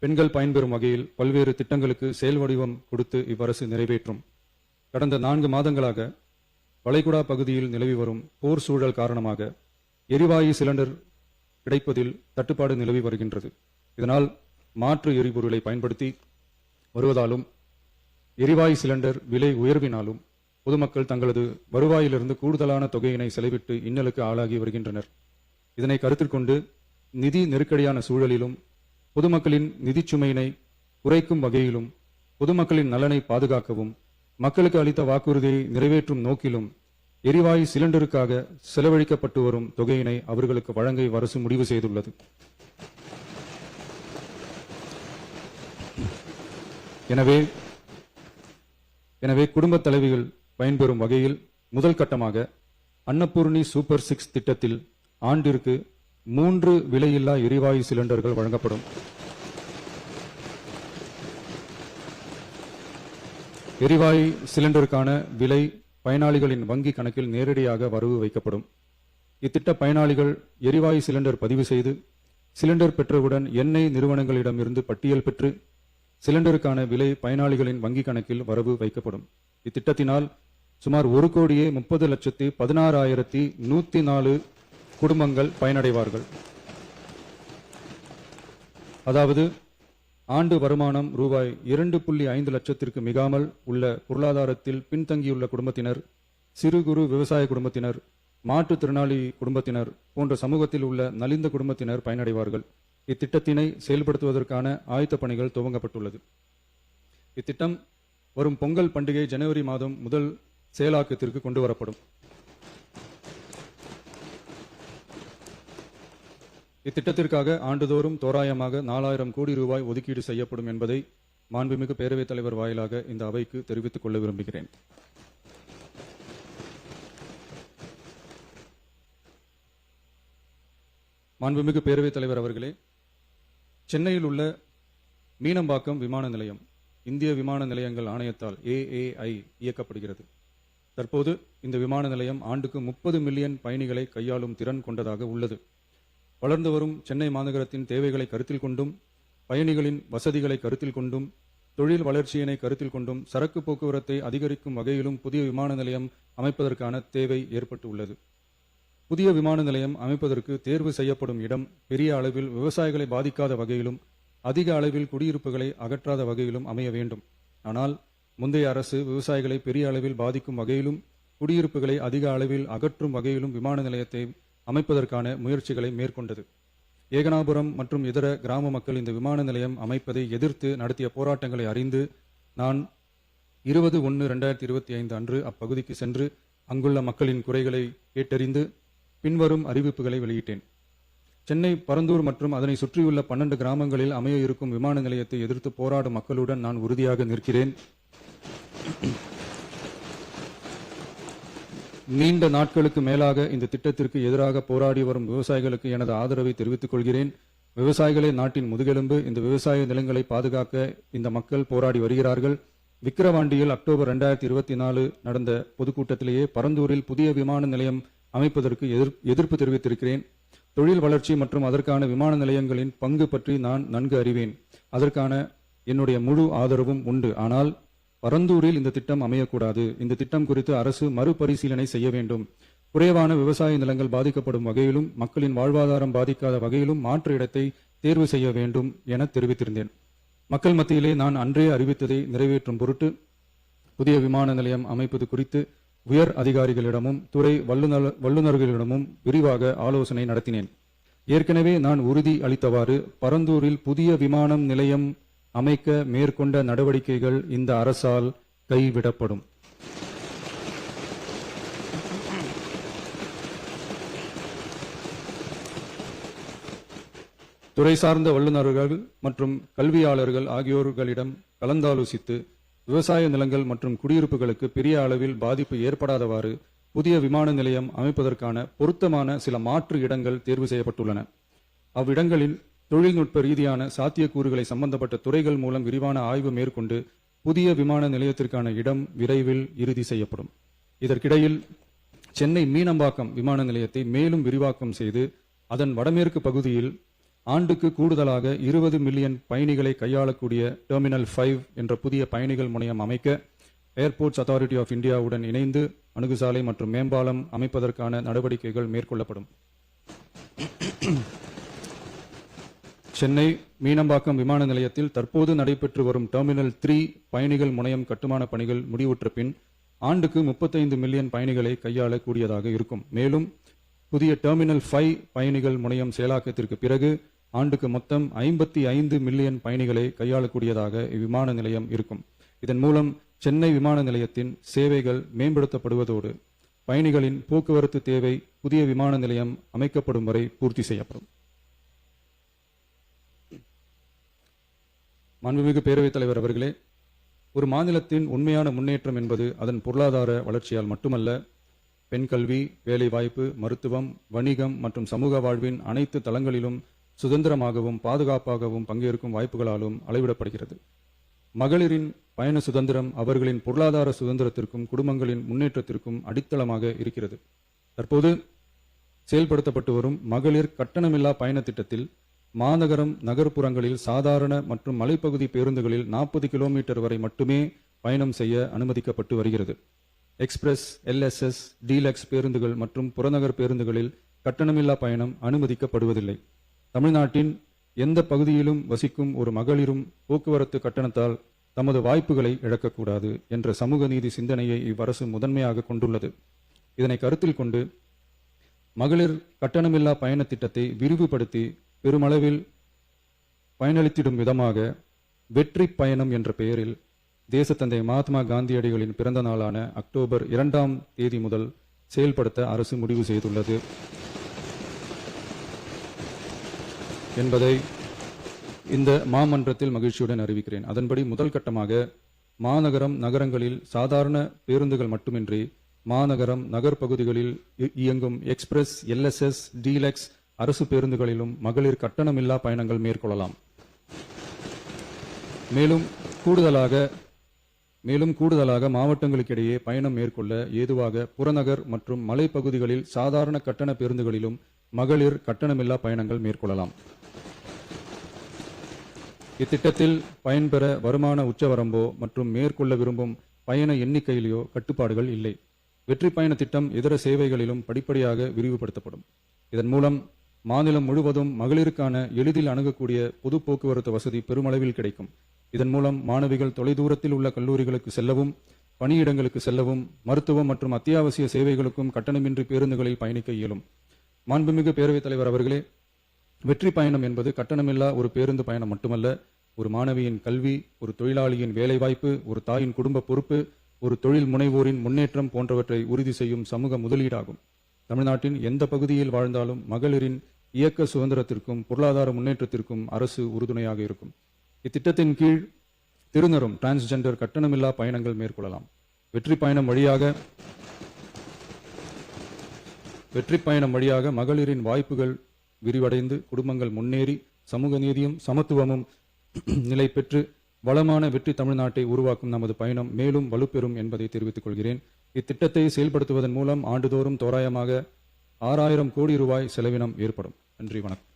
பெண்கள் பயன்பெறும் வகையில் பல்வேறு திட்டங்களுக்கு செயல் வடிவம் கொடுத்து இவ்வரசு நிறைவேற்றும். கடந்த 4 மாதங்களாக வளைகுடா பகுதியில் நிலவி வரும் போர் சூழல் காரணமாக எரிவாயு சிலிண்டர் கிடைப்பதில் தட்டுப்பாடு நிலவி வருகின்றது. இதனால் மாற்று எரிபொருளை பயன்படுத்தி வருவதாலும் எரிவாயு சிலிண்டர் விலை உயர்வினாலும் பொதுமக்கள் தங்களது வருவாயிலிருந்து கூடுதலான தொகையினை செலவிட்டு இன்னலுக்கு ஆளாகி வருகின்றனர். இதனை கருத்தில் கொண்டு நிதி நெருக்கடியான சூழலிலும் பொதுமக்களின் நிதிச் சுமையினை குறைக்கும் வகையிலும் பொதுமக்களின் நலனை பாதுகாக்கவும் மக்களுக்கு அளித்த வாக்குறுதியை நிறைவேற்றும் நோக்கிலும் எரிவாயு சிலிண்டருக்காக செலவழிக்கப்பட்டு வரும் தொகையினை அவர்களுக்கு வழங்க இவ்வரசு முடிவு செய்துள்ளது. எனவே குடும்பத் தலைவிகள் பயன்பெறும் வகையில் முதல் கட்டமாக அன்னபூர்ணி சூப்பர் 6 திட்டத்தில் ஆண்டிற்கு 3 விலையில்லா எரிவாயு சிலிண்டர்கள் வழங்கப்படும். எரிவாயு சிலிண்டருக்கான விலை பயனாளிகளின் வங்கி கணக்கில் நேரடியாக வரவு வைக்கப்படும். இத்திட்ட பயனாளிகள் எரிவாயு சிலிண்டர் பதிவு செய்து சிலிண்டர் பெற்றவுடன் எண்ணெய் நிறுவனங்களிடமிருந்து பட்டியல் பெற்று சிலிண்டருக்கான விலை பயனாளிகளின் வங்கி கணக்கில் வரவு வைக்கப்படும். இத்திட்டத்தினால் சுமார் 1,30,16,104 குடும்பங்கள் பயனடைவார்கள். அதாவது ஆண்டு வருமானம் ரூபாய் 2.5 லட்சத்திற்கு மிகாமல் உள்ள பொருளாதாரத்தில் பின்தங்கியுள்ள குடும்பத்தினர், சிறு குறு விவசாய குடும்பத்தினர், மாற்றுத்திறனாளி குடும்பத்தினர் போன்ற சமூகத்தில் உள்ள நலிந்த குடும்பத்தினர் பயனடைவார்கள். இத்திட்டத்தினை செயல்படுத்துவதற்கான ஆயத்த பணிகள் துவங்கப்பட்டுள்ளது. இத்திட்டம் வரும் பொங்கல் பண்டிகை ஜனவரி மாதம் முதல் செயலாக்கத்திற்கு கொண்டு வரப்படும். இத்திட்டத்திற்காக ஆண்டுதோறும் தோராயமாக 4000 கோடி ரூபாய் ஒதுக்கீடு செய்யப்படும் என்பதை மாண்புமிகு பேரவைத் தலைவர் வாயிலாக இந்த அவைக்கு தெரிவித்துக் கொள்ள விரும்புகிறேன். மாண்புமிகு பேரவைத் தலைவர் அவர்களே, சென்னையில் உள்ள மீனம்பாக்கம் விமான நிலையம் இந்திய விமான நிலையங்கள் ஆணையத்தால் AAI இயக்கப்படுகிறது. தற்போது இந்த விமான நிலையம் ஆண்டுக்கு 30 மில்லியன் பயணிகளை கையாளும் திறன் கொண்டதாக உள்ளது. வளர்ந்து வரும் சென்னை மாநகரத்தின் தேவைகளை கருத்தில் கொண்டும், பயணிகளின் வசதிகளை கருத்தில் கொண்டும், தொழில் வளர்ச்சியினை கருத்தில் கொண்டும் சரக்கு போக்குவரத்தை அதிகரிக்கும் வகையிலும் புதிய விமான நிலையம் அமைப்பதற்கான தேவை ஏற்பட்டு உள்ளது. புதிய விமான நிலையம் அமைப்பதற்கு தேர்வு செய்யப்படும் இடம் பெரிய அளவில் விவசாயிகளை பாதிக்காத வகையிலும் அதிக அளவில் குடியிருப்புகளை அகற்றாத வகையிலும் அமைய வேண்டும். ஆனால் முந்தைய அரசு விவசாயிகளை பெரிய அளவில் பாதிக்கும் வகையிலும் குடியிருப்புகளை அதிக அளவில் அகற்றும் வகையிலும் விமான நிலையத்தை அமைப்பதற்கான முயற்சிகளை மேற்கொண்டது. ஏகனாபுரம் மற்றும் இதர கிராம மக்கள் இந்த விமான நிலையம் அமைப்பதை எதிர்த்து நடத்திய போராட்டங்களை அறிந்து நான் 20/1/2025 அன்று அப்பகுதிக்கு சென்று அங்குள்ள மக்களின் குறைகளை கேட்டறிந்து பின்வரும் அறிவிப்புகளை வெளியிட்டேன். சென்னை பரந்தூர் மற்றும் அதனை சுற்றியுள்ள 12 கிராமங்களில் அமைய இருக்கும் விமான நிலையத்தை எதிர்த்து போராடும் மக்களுடன் நான் உறுதியாக நிற்கிறேன். நீண்ட நாட்களுக்கு மேலாக இந்த திட்டத்திற்கு எதிராக போராடி வரும் விவசாயிகளுக்கு எனது ஆதரவை தெரிவித்துக் கொள்கிறேன். விவசாயிகளே நாட்டின் முதுகெலும்பு. இந்த விவசாய நிலங்களை பாதுகாக்க இந்த மக்கள் போராடி வருகிறார்கள். விக்கிரவாண்டியில் அக்டோபர் 2024 நடந்த பொதுக்கூட்டத்திலேயே பரந்தூரில் புதிய விமான நிலையம் அமைப்பதற்கு எதிர்ப்பு தெரிவித்திருக்கிறேன். தொழில் வளர்ச்சி மற்றும் அதற்கான விமான நிலையங்களின் பங்கு பற்றி நான் நன்கு அறிவேன். அதற்கான என்னுடைய முழு ஆதரவும் உண்டு. ஆனால் பரந்தூரில் இந்த திட்டம் அமையக்கூடாது. இந்த திட்டம் குறித்து அரசு மறுபரிசீலனை செய்ய வேண்டும். குறைவான விவசாய நிலங்கள் பாதிக்கப்படும் வகையிலும் மக்களின் வாழ்வாதாரம் பாதிக்காத வகையிலும் மாற்று இடத்தை தேர்வு செய்ய வேண்டும் என தெரிவித்திருந்தேன். மக்கள் மத்தியிலே நான் அன்றே அறிவித்ததை நிறைவேற்றும் பொருட்டு புதிய விமான நிலையம் அமைப்பது குறித்து உயர் அதிகாரிகளிடமும் துறை வல்லுநர்களிடமும் விரிவாக ஆலோசனை நடத்தினேன். ஏற்கனவே நான் உறுதி அளித்தவாறு பரந்தூரில் புதிய விமான நிலையம் அமைக்க மேற்கொண்ட நடவடிக்கைகள் இந்த அரசால் கைவிடப்படும். துறை சார்ந்த வல்லுநர்கள் மற்றும் கல்வியாளர்கள் ஆகியோர்களிடம் கலந்தாலோசித்து விவசாய நிலங்கள் மற்றும் குடியிருப்புகளுக்கு பெரிய அளவில் பாதிப்பு ஏற்படாதவாறு புதிய விமான நிலையம் அமைப்பதற்கான பொருத்தமான சில மாற்று இடங்கள் தேர்வு செய்யப்பட்டுள்ளன. அவ்விடங்களில் தொழில்நுட்ப ரீதியான சாத்தியக்கூறுகளை சம்பந்தப்பட்ட துறைகள் மூலம் விரிவான ஆய்வு மேற்கொண்டு புதிய விமான நிலையத்திற்கான இடம் விரைவில் இறுதி செய்யப்படும். இதற்கிடையில் சென்னை மீனம்பாக்கம் விமான நிலையத்தை மேலும் விரிவாக்கம் செய்து அதன் வடமேற்கு பகுதியில் ஆண்டுக்கு கூடுதலாக 20 மில்லியன் பயணிகளை கையாளக்கூடிய டெர்மினல் 5 என்ற புதிய பயணிகள் முனையம் அமைக்க ஏர்போர்ட்ஸ் அத்தாரிட்டி ஆஃப் இந்தியாவுடன் இணைந்து அணுகுசாலை மற்றும் மேம்பாலம் அமைப்பதற்கான நடவடிக்கைகள் மேற்கொள்ளப்படும். சென்னை மீனம்பாக்கம் விமான நிலையத்தில் தற்போது நடைபெற்று வரும் டெர்மினல் 3 பயணிகள் முனையம் கட்டுமான பணிகள் முடிவுற்ற பின் ஆண்டுக்கு 35 மில்லியன் பயணிகளை கையாளக்கூடியதாக இருக்கும். மேலும் புதிய டெர்மினல் 5 பயணிகள் முனையம் செயலாக்கத்திற்கு பிறகு ஆண்டுக்கு மொத்தம் 55 மில்லியன் பயணிகளை கையாளக்கூடியதாக இவ்விமான நிலையம் இருக்கும். இதன் மூலம் சென்னை விமான நிலையத்தின் சேவைகள் மேம்படுத்தப்படுவதோடு பயணிகளின் போக்குவரத்து தேவை புதிய விமான நிலையம் அமைக்கப்படும் வரை பூர்த்தி செய்யப்படும். மாண்புமிகு பேரவைத் தலைவர் அவர்களே, ஒரு மாநிலத்தின் உண்மையான முன்னேற்றம் என்பது அதன் பொருளாதார வளர்ச்சியால் மட்டுமல்ல, பெண் கல்வி, வேலைவாய்ப்பு, மருத்துவம், வணிகம் மற்றும் சமூக வாழ்வின் அனைத்து தளங்களிலும் சுதந்திரமாகவும் பாதுகாப்பாகவும் பங்கேற்கும் வாய்ப்புகளாலும் அளவிடப்படுகிறது. மகளிரின் பயண சுதந்திரம் அவர்களின் பொருளாதார சுதந்திரத்திற்கும் குடும்பங்களின் முன்னேற்றத்திற்கும் அடித்தளமாக இருக்கிறது. தற்போது செயல்படுத்தப்பட்டு வரும் மகளிர் கட்டணமில்லா பயண திட்டத்தில் மாநகரம், நகர்ப்புறங்களில் சாதாரண மற்றும் மலைப்பகுதி பேருந்துகளில் 40 கிலோமீட்டர் வரை மட்டுமே பயணம் செய்ய அனுமதிக்கப்பட்டு வருகிறது. எக்ஸ்பிரஸ், LSS, டீலக்ஸ் பேருந்துகள் மற்றும் புறநகர் பேருந்துகளில் கட்டணமில்லா பயணம் அனுமதிக்கப்படுவதில்லை. தமிழ்நாட்டின் எந்த பகுதியிலும் வசிக்கும் ஒரு மகளிரும் போக்குவரத்து கட்டணத்தால் தமது வாய்ப்புகளை இழக்கக்கூடாது என்ற சமூக நீதி சிந்தனையை இவ்வரசு முதன்மையாக கொண்டுள்ளது. இதனை கருத்தில் கொண்டு மகளிர் கட்டணமில்லா பயண திட்டத்தை விரிவுபடுத்தி பெருமளவில் பயனளித்திடும் விதமாக வெற்றி பயணம் என்ற பெயரில் தேசத்தந்தை மகாத்மா காந்தியடிகளின் பிறந்த நாளான அக்டோபர் 2ஆம் தேதி முதல் செயல்படுத்த அரசு முடிவு செய்துள்ளது என்பதை இந்த மாமன்றத்தில் மகிழ்ச்சியுடன் அறிவிக்கிறேன். அதன்படி முதல் கட்டமாக மாநகரம், நகரங்களில் சாதாரண பேருந்துகள் மட்டுமின்றி மாநகரம், நகர்பகுதிகளில் இயங்கும் எக்ஸ்பிரஸ், LSS, டீலக்ஸ் அரசு பேருந்துகளிலும் மகளிர் கட்டணமில்லா பயணங்கள் மேற்கொள்ளலாம். மேலும் கூடுதலாக மாவட்டங்களுக்கிடையே பயணம் மேற்கொள்ள ஏதுவாக புறநகர் மற்றும் மலைப்பகுதிகளில் சாதாரண கட்டண பேருந்துகளிலும் மகளிர் கட்டணமில்லா பயணங்கள் மேற்கொள்ளலாம். இத்திட்டத்தில் பயன்பெற வருமான உச்சவரம்போ மற்றும் மேற்கொள்ள விரும்பும் பயண எண்ணிக்கையிலேயோ கட்டுப்பாடுகள் இல்லை. வெற்றி பயண திட்டம் இதர சேவைகளிலும் படிப்படியாக விரிவுபடுத்தப்படும். இதன் மூலம் மாநிலம் முழுவதும் மகளிருக்கான எளிதில் அணுகக்கூடிய பொது போக்குவரத்து வசதி பெருமளவில் கிடைக்கும். இதன் மூலம் மாணவிகள் தொலைதூரத்தில் உள்ள கல்லூரிகளுக்கு செல்லவும், பணியிடங்களுக்கு செல்லவும், மருத்துவம் மற்றும் அத்தியாவசிய சேவைகளுக்கும் கட்டணமின்றி பேருந்துகளில் பயணிக்க இயலும். மாண்புமிகு பேரவைத் தலைவர் அவர்களே, வெற்றி பயணம் என்பது கட்டணமில்லா ஒரு பேருந்து பயணம் மட்டுமல்ல, ஒரு மாணவியின் கல்வி, ஒரு தொழிலாளியின் வேலைவாய்ப்பு, ஒரு தாயின் குடும்ப பொறுப்பு, ஒரு தொழில் முனைவோரின் முன்னேற்றம் போன்றவற்றை உறுதி செய்யும் சமூக முதலீடாகும். தமிழ்நாட்டின் எந்த பகுதியில் வாழ்ந்தாலும் மகளிரின் இயக்க சுதந்திரத்திற்கும் பொருளாதார முன்னேற்றத்திற்கும் அரசு உறுதுணையாக இருக்கும். இத்திட்டத்தின் கீழ் திருநரும் டிரான்ஸ்ஜெண்டர் கட்டணமில்லா பயணங்கள் மேற்கொள்ளலாம். வெற்றி பயணம் வழியாக மகளிரின் வாய்ப்புகள் விரிவடைந்து குடும்பங்கள் முன்னேறி சமூக நீதியும் சமத்துவமும் நிலை பெற்று வளமான வெற்றி தமிழ்நாட்டை உருவாக்கும் நமது பயணம் மேலும் வலுப்பெறும் என்பதை தெரிவித்துக் கொள்கிறேன். இத்திட்டத்தை செயல்படுத்துவதன் மூலம் ஆண்டுதோறும் தோராயமாக 6000 கோடி ரூபாய் செலவினம் ஏற்படும். நன்றி, வணக்கம்.